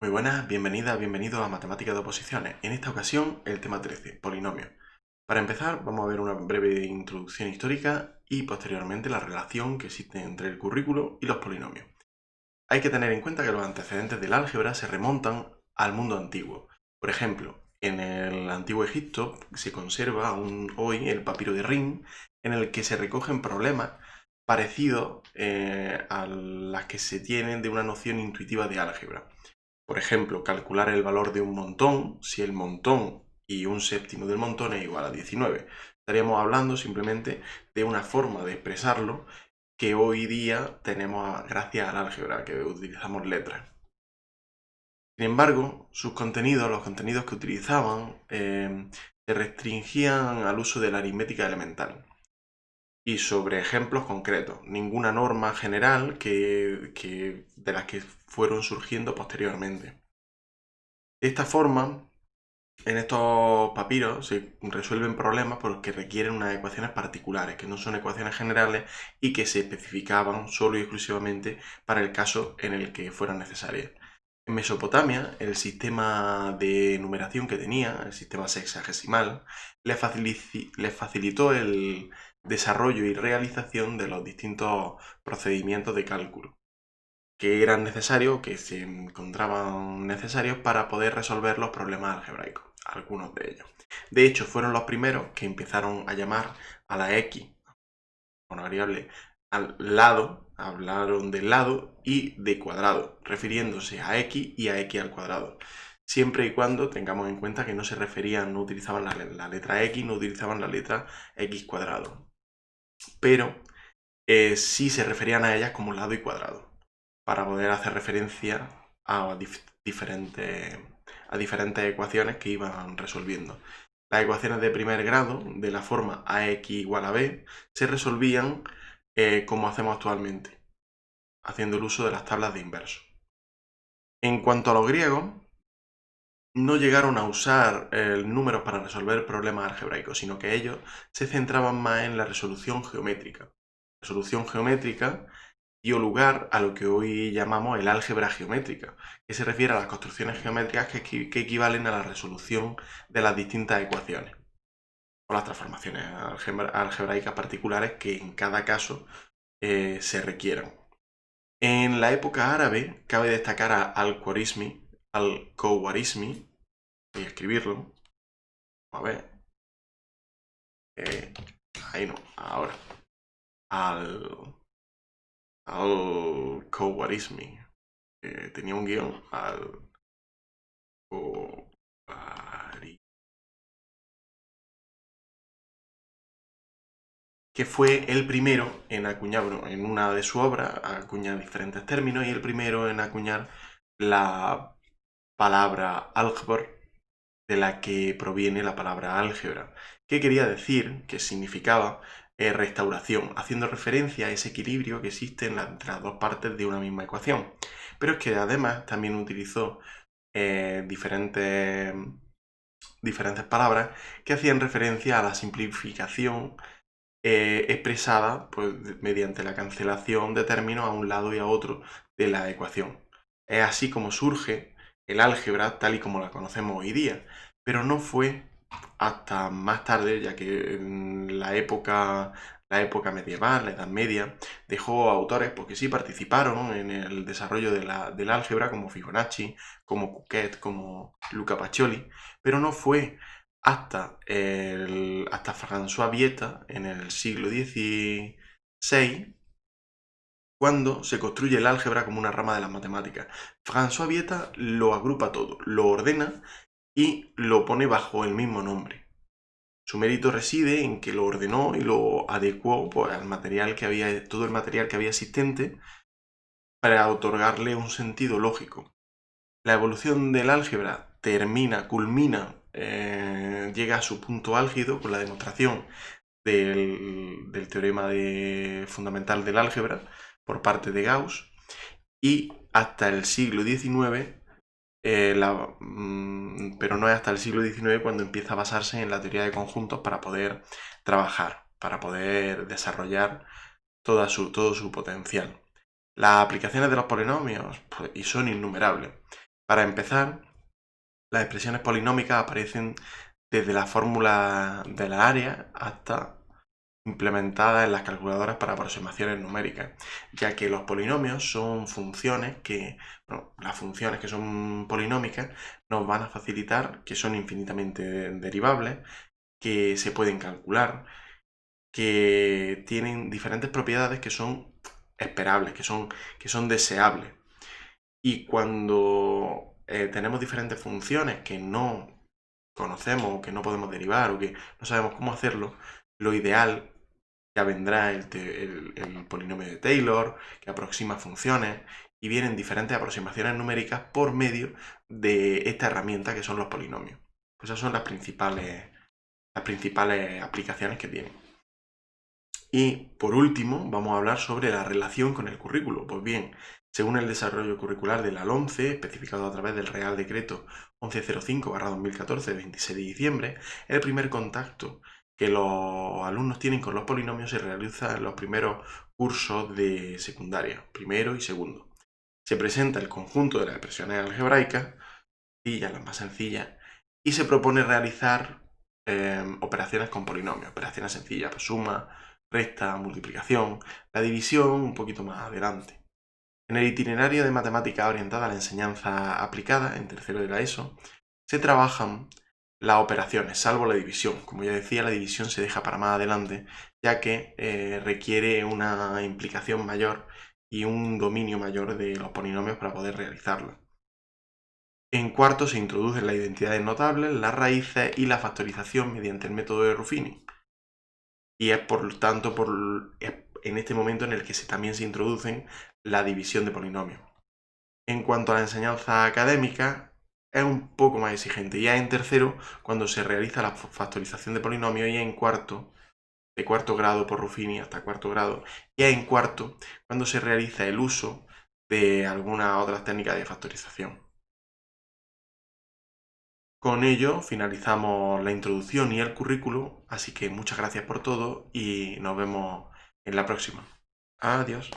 Muy buenas, bienvenido a Matemáticas de Oposiciones. En esta ocasión, el tema 13, polinomios. Para empezar, vamos a ver una breve introducción histórica y posteriormente la relación que existe entre el currículo y los polinomios. Hay que tener en cuenta que los antecedentes del álgebra se remontan al mundo antiguo. Por ejemplo, en el antiguo Egipto se conserva aún hoy el papiro de Rin, en el que se recogen problemas parecidos a las que se tienen de una noción intuitiva de álgebra. Por ejemplo, calcular el valor de un montón, si el montón y un séptimo del montón es igual a 19. Estaríamos hablando simplemente de una forma de expresarlo que hoy día tenemos gracias al álgebra, que utilizamos letras. Sin embargo, sus contenidos, los contenidos que utilizaban, se restringían al uso de la aritmética elemental y sobre ejemplos concretos, ninguna norma general de las que fueron surgiendo posteriormente. De esta forma, en estos papiros se resuelven problemas porque requieren unas ecuaciones particulares, que no son ecuaciones generales y que se especificaban solo y exclusivamente para el caso en el que fueran necesarias. En Mesopotamia, el sistema de numeración que tenía, el sistema sexagesimal, les facilitó el desarrollo y realización de los distintos procedimientos de cálculo que eran necesarios, que se encontraban necesarios para poder resolver los problemas algebraicos, algunos de ellos. De hecho, fueron los primeros que empezaron a llamar a la x, una variable, al lado, hablaron del lado y de cuadrado, refiriéndose a x y a x al cuadrado. Siempre y cuando tengamos en cuenta que no se referían, no utilizaban la letra x, no utilizaban la letra x cuadrado. Pero sí se referían a ellas como lado y cuadrado, para poder hacer referencia a diferentes ecuaciones que iban resolviendo. Las ecuaciones de primer grado, de la forma ax igual a b, se resolvían como hacemos actualmente, haciendo el uso de las tablas de inverso. En cuanto a los griegos, no llegaron a usar números para resolver problemas algebraicos, sino que ellos se centraban más en la resolución geométrica. La resolución geométrica dio lugar a lo que hoy llamamos el álgebra geométrica, que se refiere a las construcciones geométricas que equivalen a la resolución de las distintas ecuaciones, o las transformaciones algebraicas particulares que en cada caso se requieran. En la época árabe cabe destacar a al-Khwarizmi, voy a escribirlo, a ver, ahí no, ahora, al-Khwarizmi, tenía un guión, que fue el primero en acuñar, bueno, en una de sus obras, acuña diferentes términos, y el primero en acuñar la palabra álgebra, de la que proviene la palabra álgebra, que quería decir, que significaba restauración, haciendo referencia a ese equilibrio que existe entre las dos partes de una misma ecuación. Pero es que además también utilizó diferentes palabras que hacían referencia a la simplificación expresada pues, mediante la cancelación de términos a un lado y a otro de la ecuación. Es así como surge el álgebra tal y como la conocemos hoy día, pero no fue hasta más tarde, ya que en la época medieval, la Edad Media, dejó autores porque sí participaron en el desarrollo del álgebra, como Fibonacci, como Cuquet, como Luca Pacioli, pero no fue hasta François Vieta en el siglo XVI, cuando se construye el álgebra como una rama de las matemáticas. François Vieta lo agrupa todo, lo ordena y lo pone bajo el mismo nombre. Su mérito reside en que lo ordenó y lo adecuó pues, al material que había, todo el material que había existente para otorgarle un sentido lógico. La evolución del álgebra culmina, llega a su punto álgido con la demostración del teorema fundamental del álgebra por parte de Gauss, y hasta el siglo XIX, pero no es hasta el siglo XIX cuando empieza a basarse en la teoría de conjuntos para poder trabajar, para poder desarrollar todo su potencial. Las aplicaciones de los polinomios, pues, y son innumerables. Para empezar, las expresiones polinómicas aparecen desde la fórmula de la área hasta implementadas en las calculadoras para aproximaciones numéricas, ya que los polinomios son funciones que, bueno, las funciones que son polinómicas nos van a facilitar, que son infinitamente derivables, que se pueden calcular, que tienen diferentes propiedades que son esperables, que son deseables. Y cuando tenemos diferentes funciones que no conocemos o que no podemos derivar o que no sabemos cómo hacerlo, lo ideal, ya vendrá el polinomio de Taylor, que aproxima funciones, y vienen diferentes aproximaciones numéricas por medio de esta herramienta que son los polinomios. Pues esas son las principales aplicaciones que tienen. Y por último, vamos a hablar sobre la relación con el currículo. Pues bien, según el desarrollo curricular de la LOMCE, especificado a través del Real Decreto 1105/2014 de 26 de diciembre, el primer contacto que los alumnos tienen con los polinomios se realiza en los primeros cursos de secundaria, primero y segundo. Se presenta el conjunto de las expresiones algebraicas, las más sencillas, y se propone realizar operaciones con polinomios, operaciones sencillas, pues suma, resta, multiplicación, la división un poquito más adelante. En el itinerario de matemática orientada a la enseñanza aplicada, en tercero de la ESO, se trabajan las operaciones, salvo la división. Como ya decía, la división se deja para más adelante, ya que requiere una implicación mayor y un dominio mayor de los polinomios para poder realizarla. En cuarto se introducen las identidades notables, las raíces y la factorización mediante el método de Ruffini. Y es por tanto en este momento en el que también se introducen la división de polinomios. En cuanto a la enseñanza académica, es un poco más exigente. Ya en tercero, cuando se realiza la factorización de polinomios, y en cuarto, de cuarto grado por Ruffini hasta cuarto grado, y en cuarto, cuando se realiza el uso de algunas otras técnicas de factorización. Con ello finalizamos la introducción y el currículo, así que muchas gracias por todo y nos vemos en la próxima. Adiós.